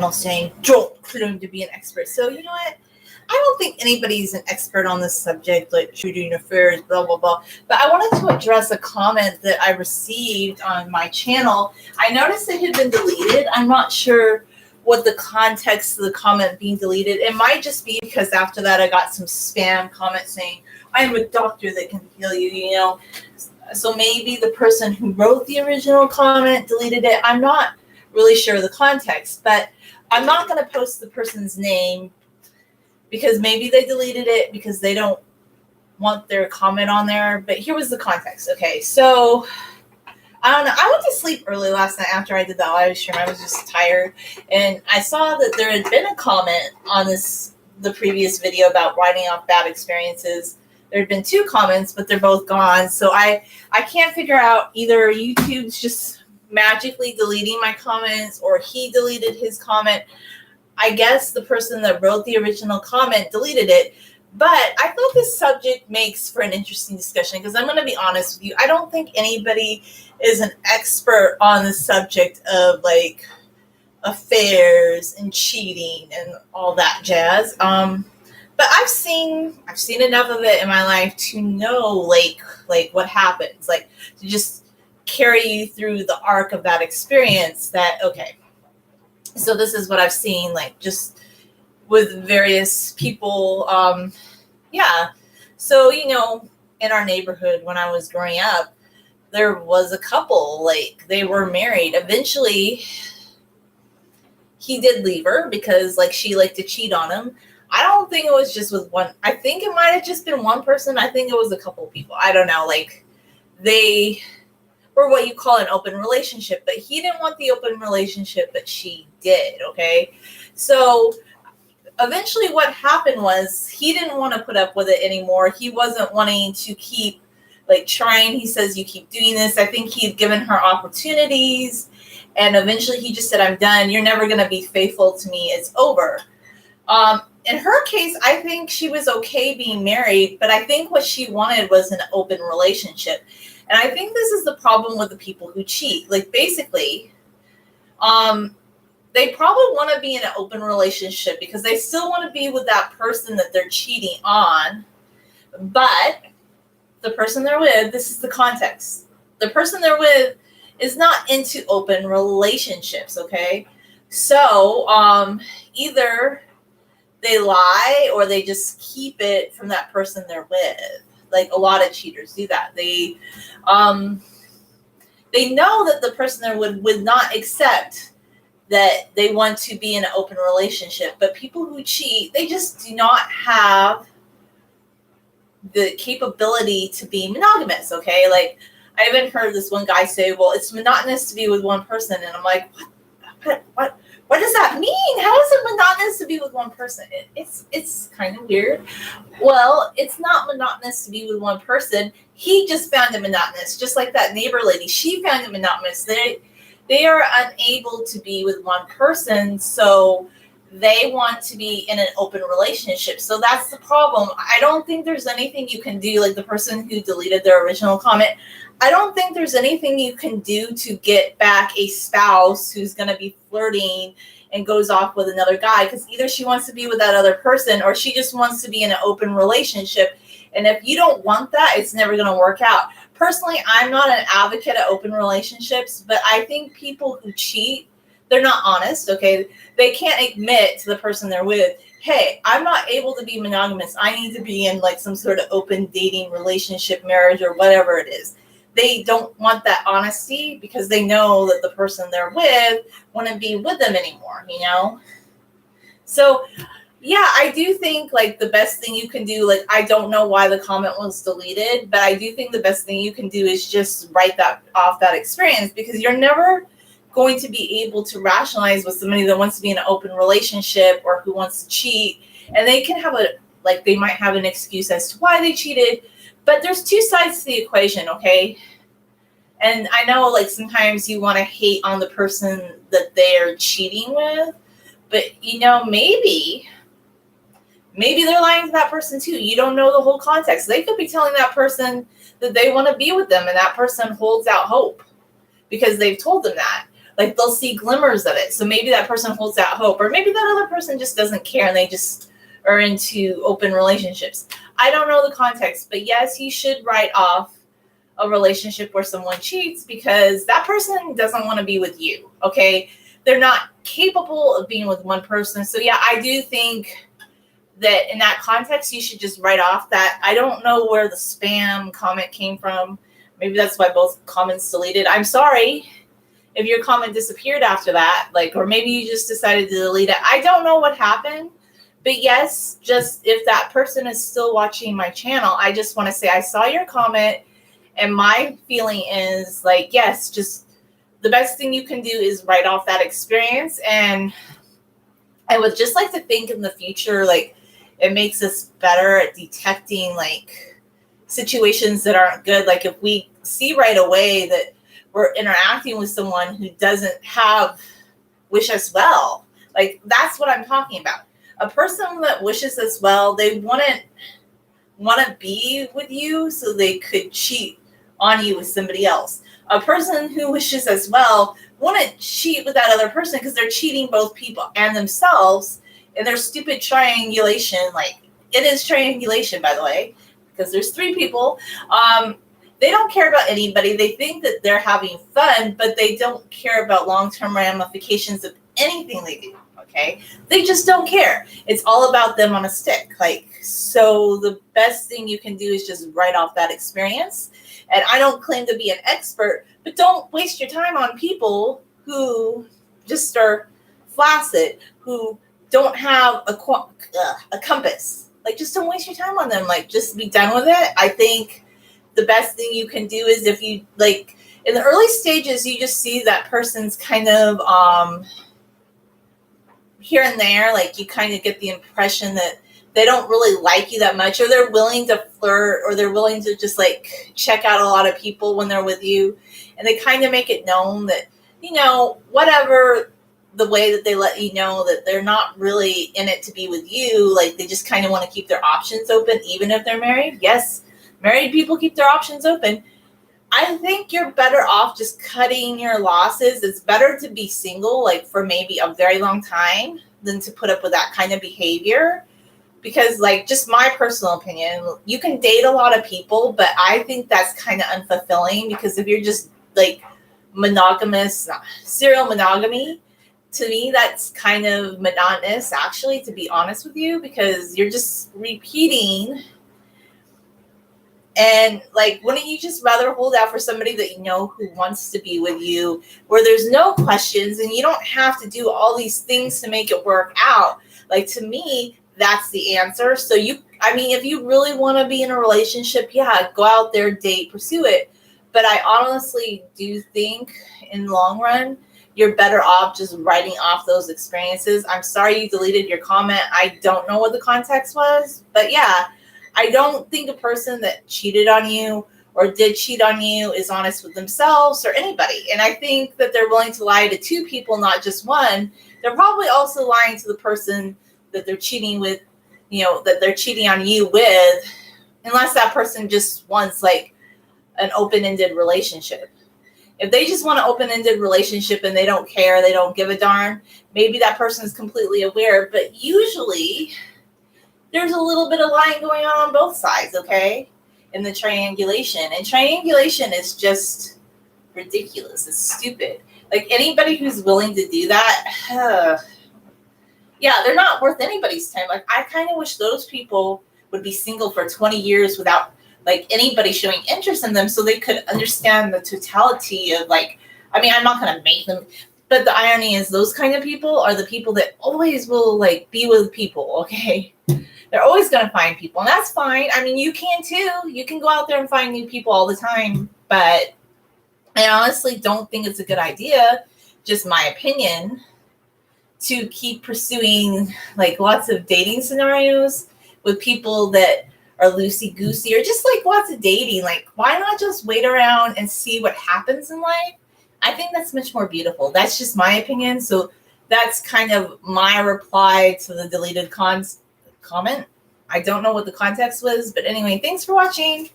saying don't claim to be an expert. So you know what? I don't think anybody's an expert on this subject, like shooting affairs, blah blah blah. But I wanted to address a comment that I received on my channel. I noticed it had been deleted. I'm not sure what the context of the comment being deleted. It might just be because after that I got some spam comments saying I am a doctor that can heal you. You know, so maybe the person who wrote the original comment deleted it. I'm not really sure the context, but I'm not going to post the person's name because maybe they deleted it because they don't want their comment on there. But here was the context. Okay, so I don't know. I went to sleep early last night after I did the live stream. I was just tired, and I saw that there had been a comment on the previous video about writing off bad experiences. There had been 2 comments, but they're both gone. So I can't figure out either YouTube's just magically deleting my comments or he deleted his comment. I guess the person that wrote the original comment deleted it. But I thought this subject makes for an interesting discussion because I'm going to be honest with you. I don't think anybody is an expert on the subject of like affairs and cheating and all that jazz. But I've seen enough of it in my life to know like what happens, like to just carry you through the arc of that experience. That okay, so this is what I've seen, like just with various people. So you know, in our neighborhood when I was growing up, there was a couple, like they were married. Eventually he did leave her because like she liked to cheat on him. I don't think it was just with one. I think it might have just been one person. I think it was a couple of people. I don't know. Like they were what you call an open relationship, but he didn't want the open relationship, but she did. Okay. So eventually what happened was he didn't want to put up with it anymore. He wasn't wanting to keep like trying. He says, you keep doing this. I think he had given her opportunities and eventually he just said, I'm done. You're never going to be faithful to me. It's over. In her case, I think she was okay being married, but I think what she wanted was an open relationship. And I think this is the problem with the people who cheat. Like basically, they probably want to be in an open relationship because they still want to be with that person that they're cheating on. But the person they're with, this is the context. The person they're with is not into open relationships, okay? So either they lie or they just keep it from that person they're with. Like a lot of cheaters do that. They know that the person they're with would not accept that they want to be in an open relationship. But people who cheat, they just do not have the capability to be monogamous, okay? Like I even heard this one guy say, well, it's monotonous to be with one person. And I'm like, what does that mean? How is it monotonous to be with one person? It's kind of weird. Well, it's not monotonous to be with one person. He just found it monotonous, just like that neighbor lady. She found it monotonous. They are unable to be with one person, so they want to be in an open relationship. So that's the problem. I don't think there's anything you can do, like the person who deleted their original comment. I don't think there's anything you can do to get back a spouse who's going to be flirting and goes off with another guy, because either she wants to be with that other person or she just wants to be in an open relationship. And if you don't want that, it's never going to work out. Personally, I'm not an advocate of open relationships, but I think people who cheat, they're not honest, okay? They can't admit to the person they're with, hey, I'm not able to be monogamous. I need to be in like some sort of open dating relationship, marriage, or whatever it is. They don't want that honesty because they know that the person they're with wouldn't be with them anymore, you know? So, yeah, I do think like the best thing you can do, like I don't know why the comment was deleted, but I do think the best thing you can do is just write that off, that experience, because you're never going to be able to rationalize with somebody that wants to be in an open relationship or who wants to cheat. And they can have they might have an excuse as to why they cheated, but there's 2 sides to the equation, okay? And I know like sometimes you want to hate on the person that they're cheating with, but you know, maybe they're lying to that person too. You don't know the whole context. They could be telling that person that they want to be with them and that person holds out hope because they've told them that. Like they'll see glimmers of it. So maybe that person holds out hope, or maybe that other person just doesn't care and they just are into open relationships. I don't know the context, but yes, you should write off a relationship where someone cheats because that person doesn't want to be with you. Okay. They're not capable of being with one person. So yeah, I do think that in that context, you should just write off that. I don't know where the spam comment came from. Maybe that's why both comments deleted. I'm sorry if your comment disappeared after that, like, or maybe you just decided to delete it. I don't know what happened. But yes, just if that person is still watching my channel, I just want to say I saw your comment, and my feeling is like, yes, just the best thing you can do is write off that experience. And I would just like to think in the future, like, it makes us better at detecting like situations that aren't good. Like if we see right away that we're interacting with someone who doesn't wish us well, like that's what I'm talking about. A person that wishes us well, they wouldn't want to be with you so they could cheat on you with somebody else. A person who wishes us well wouldn't cheat with that other person because they're cheating both people and themselves. And their stupid triangulation, like it is triangulation, by the way, because there's 3 people. They don't care about anybody. They think that they're having fun, but they don't care about long-term ramifications of anything they do. Okay, they just don't care. It's all about them on a stick. Like, so the best thing you can do is just write off that experience. And I don't claim to be an expert, but don't waste your time on people who just are flaccid, who don't have a compass. Like, just don't waste your time on them. Like, just be done with it. I think the best thing you can do is if you, like, in the early stages, you just see that person's kind of here and there. Like, you kind of get the impression that they don't really like you that much, or they're willing to flirt, or they're willing to just, like, check out a lot of people when they're with you. And they kind of make it known that, you know, whatever the way that they let you know that they're not really in it to be with you. Like, they just kind of want to keep their options open, even if they're married. Yes, married people keep their options open. I think you're better off just cutting your losses. It's better to be single, like, for maybe a very long time than to put up with that kind of behavior. Because, like, just my personal opinion, you can date a lot of people, but I think that's kind of unfulfilling, because if you're just, like, monogamous, serial monogamy, to me, that's kind of monotonous, actually, to be honest with you, because you're just repeating. And, like, wouldn't you just rather hold out for somebody that you know who wants to be with you, where there's no questions and you don't have to do all these things to make it work out? Like, to me, that's the answer. So if you really want to be in a relationship, yeah, go out there, date, pursue it. But I honestly do think in the long run, you're better off just writing off those experiences. I'm sorry you deleted your comment. I don't know what the context was, but yeah, I don't think a person that cheated on you or did cheat on you is honest with themselves or anybody. And I think that they're willing to lie to 2 people, not just one. They're probably also lying to the person that they're cheating with, you know, that they're cheating on you with, unless that person just wants, like, an open-ended relationship. If they just want an open-ended relationship and they don't care, they don't give a darn, maybe that person is completely aware. But usually there's a little bit of lying going on both sides, okay, in the triangulation. And triangulation is just ridiculous. It's stupid. Like, anybody who's willing to do that, yeah, they're not worth anybody's time. Like, I kind of wish those people would be single for 20 years without, like, anybody showing interest in them, so they could understand the totality of, like, I mean, I'm not going to make them, but the irony is those kind of people are the people that always will, like, be with people, okay? They're always going to find people, and that's fine. I mean, you can too. You can go out there and find new people all the time, but I honestly don't think it's a good idea, just my opinion, to keep pursuing, like, lots of dating scenarios with people that are loosey-goosey, or just, like, lots of dating. Like, why not just wait around and see what happens in life? I think that's much more beautiful. That's just my opinion. So that's kind of my reply to the deleted comment. I don't know what the context was, but anyway, thanks for watching.